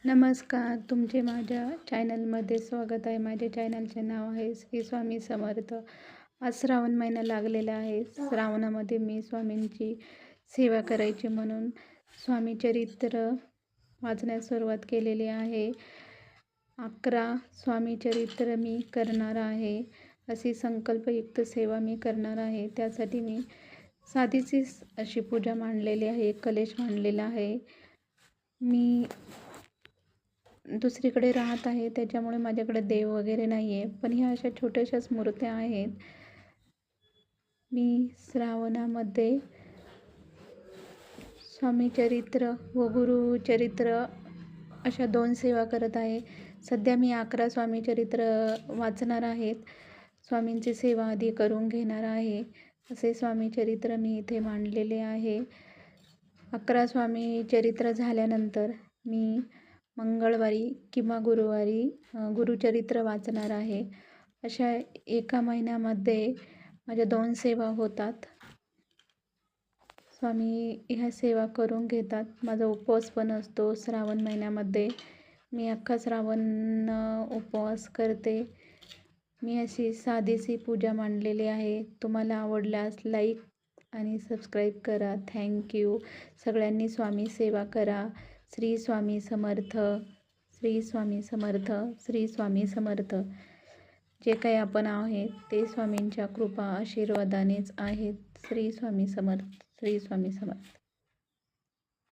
नमस्कार. तुमचे माझ्या चॅनलमध्ये स्वागत आहे. माझ्या चॅनलचे नाव आहे श्री स्वामी समर्थ. आज श्रावण महिना लागलेला आहे. श्रावणामध्ये मी स्वामींची सेवा करायची म्हणून स्वामी चरित्र वाचण्यास सुरुवात केलेली आहे. 11 स्वामी चरित्र मी करणार आहे. अशी संकल्पयुक्त सेवा मी करणार आहे. त्यासाठी मी साधीची अशी पूजा मांडलेली आहे. कलश मांडलेला आहे. मी दुसरीकडे राहत आहे, त्याच्यामुळे माझ्याकडे देव वगैरे नाही आहे, पण ह्या अशा छोट्याशाच मूर्त्या आहेत. मी श्रावणामध्ये स्वामीचरित्र व गुरुचरित्र अशा 2 सेवा करत आहे. सध्या मी 11 स्वामीचरित्र वाचणार आहेत. स्वामींची सेवा आधी करून घेणार आहे. असे स्वामीचरित्र मी इथे मांडलेले आहे. 11 स्वामीचरित्र झाल्यानंतर मी मंगळवारी किंवा गुरुवारी गुरुचरित्र वाचणार आहे. अशा एका महिन्यामध्ये माझ्या 2 सेवा होतात. स्वामी ह्या सेवा करून घेतात. माझा उपवास पण असतो श्रावण महिन्यामध्ये. मी अख्खा श्रावण उपवास करते. मी अशी साधीशी पूजा मांडलेली आहे. तुम्हाला आवडल्यास लाईक आणि सबस्क्राईब करा. थँक्यू. सगळ्यांनी स्वामी सेवा करा. श्री स्वामी समर्थ. श्री स्वामी समर्थ. श्री स्वामी समर्थ. जे काही आपण आहेत ते स्वामींच्या कृपा आशीर्वादानेच आहेत. श्री स्वामी समर्थ. श्री स्वामी समर्थ.